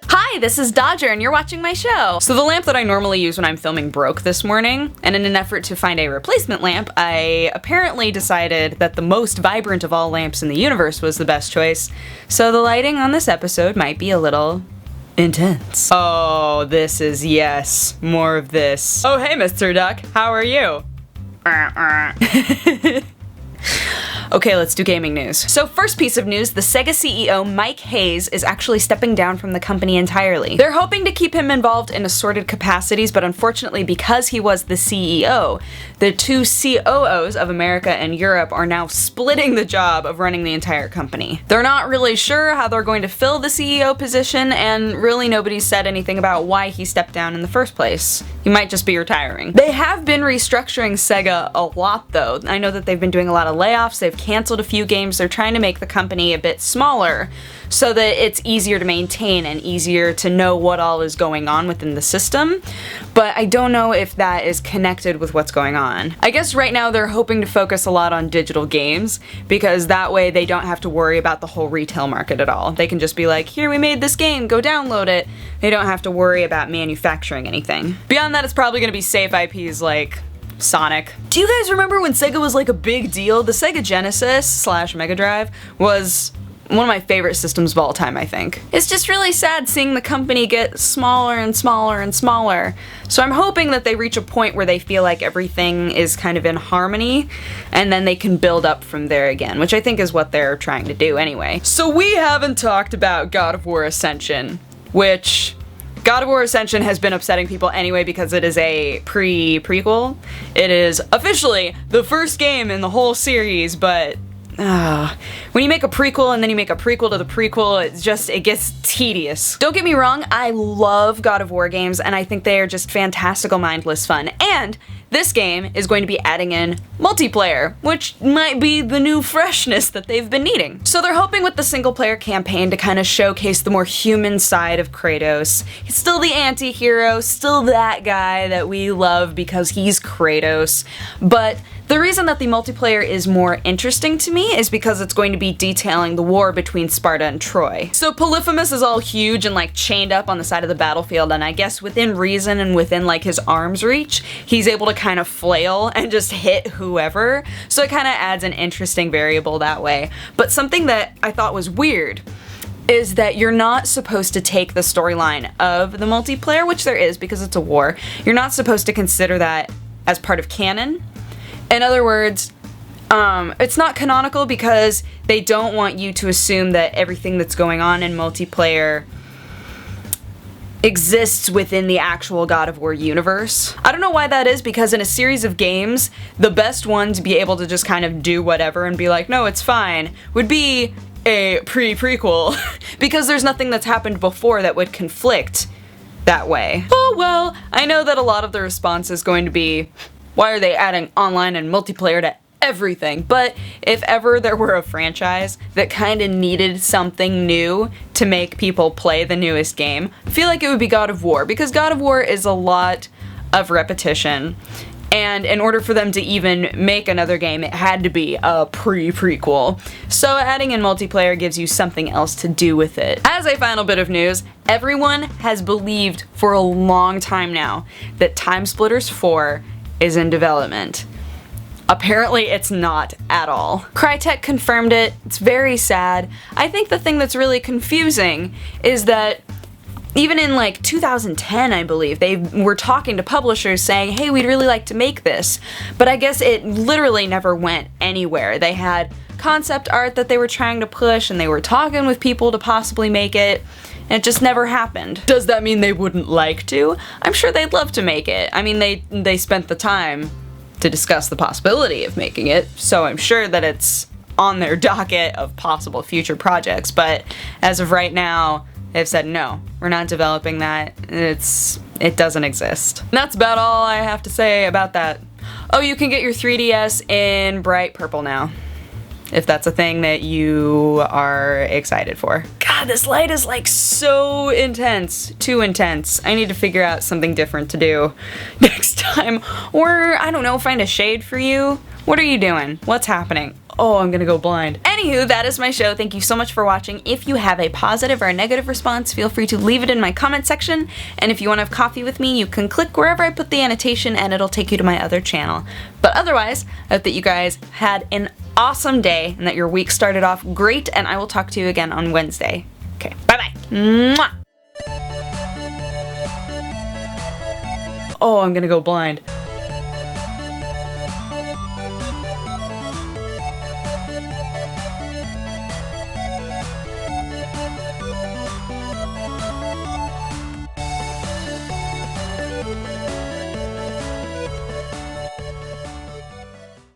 Hi, this is Dodger, and you're watching my show. So the lamp that I normally use when I'm filming broke this morning, and in an effort to find a replacement lamp, I apparently decided that the most vibrant of all lamps in the universe was the best choice, so the lighting on this episode might be a little intense. Oh, this is yes. More of this. Oh, hey, Mr. Duck. How are you? Okay, let's do gaming news. So first piece of news, the Sega CEO Mike Hayes is actually stepping down from the company entirely. They're hoping to keep him involved in assorted capacities, but unfortunately because he was the CEO, the two COOs of America and Europe are now splitting the job of running the entire company. They're not really sure how they're going to fill the CEO position, and really nobody's said anything about why he stepped down in the first place. He might just be retiring. They have been restructuring Sega a lot though. I know that they've been doing a lot of layoffs, they've canceled a few games, they're trying to make the company a bit smaller so that it's easier to maintain and easier to know what all is going on within the system, but I don't know if that is connected with what's going on. I guess right now they're hoping to focus a lot on digital games, because that way they don't have to worry about the whole retail market at all. They can just be like, here, we made this game, go download it. They don't have to worry about manufacturing anything. Beyond that, it's probably going to be safe IPs like Sonic. Do you guys remember when Sega was like a big deal? The Sega Genesis / Mega Drive was one of my favorite systems of all time, I think. It's just really sad seeing the company get smaller and smaller and smaller. So I'm hoping that they reach a point where they feel like everything is kind of in harmony, and then they can build up from there again, which I think is what they're trying to do anyway. So we haven't talked about God of War Ascension, which God of War Ascension has been upsetting people anyway because it is a prequel. It is officially the first game in the whole series, but when you make a prequel and then you make a prequel to the prequel, it gets tedious. Don't get me wrong, I love God of War games and I think they are just fantastical, mindless fun. And this game is going to be adding in multiplayer, which might be the new freshness that they've been needing. So they're hoping with the single player campaign to kind of showcase the more human side of Kratos. He's still the anti-hero, still that guy that we love because he's Kratos, but the reason that the multiplayer is more interesting to me is because it's going to be detailing the war between Sparta and Troy. So Polyphemus is all huge and like chained up on the side of the battlefield, and I guess within reason and within like his arm's reach, he's able to kind of flail and just hit whoever. So it kind of adds an interesting variable that way. But something that I thought was weird is that you're not supposed to take the storyline of the multiplayer, which there is because it's a war. You're not supposed to consider that as part of canon. In other words, it's not canonical because they don't want you to assume that everything that's going on in multiplayer exists within the actual God of War universe. I don't know why that is, because in a series of games, the best one to be able to just kind of do whatever and be like, no, it's fine, would be a prequel, because there's nothing that's happened before that would conflict that way. Oh well, I know that a lot of the response is going to be, why are they adding online and multiplayer to everything? But if ever there were a franchise that kind of needed something new to make people play the newest game, I feel like it would be God of War, because God of War is a lot of repetition, and in order for them to even make another game, it had to be a prequel. So adding in multiplayer gives you something else to do with it. As a final bit of news, everyone has believed for a long time now that Timesplitters 4 is in development. Apparently it's not at all. Crytek confirmed it. It's very sad. I think the thing that's really confusing is that even in like 2010, I believe, they were talking to publishers saying, hey, we'd really like to make this. But I guess it literally never went anywhere. They had concept art that they were trying to push, and they were talking with people to possibly make it, and it just never happened. Does that mean they wouldn't like to? I'm sure they'd love to make it. I mean, they spent the time to discuss the possibility of making it, so I'm sure that it's on their docket of possible future projects, but as of right now, they've said no, we're not developing that, it doesn't exist. And that's about all I have to say about that. Oh, you can get your 3DS in bright purple now, if that's a thing that you are excited for. God, this light is like so intense, too intense. I need to figure out something different to do next time, or I don't know, find a shade for you. What are you doing? What's happening? Oh, I'm gonna go blind. Anywho, that is my show. Thank you so much for watching. If you have a positive or a negative response, feel free to leave it in my comment section. And if you want to have coffee with me, you can click wherever I put the annotation and it'll take you to my other channel. But otherwise, I hope that you guys had an awesome day and that your week started off great, and I will talk to you again on Wednesday. Okay, bye-bye. Mwah! Oh, I'm gonna go blind.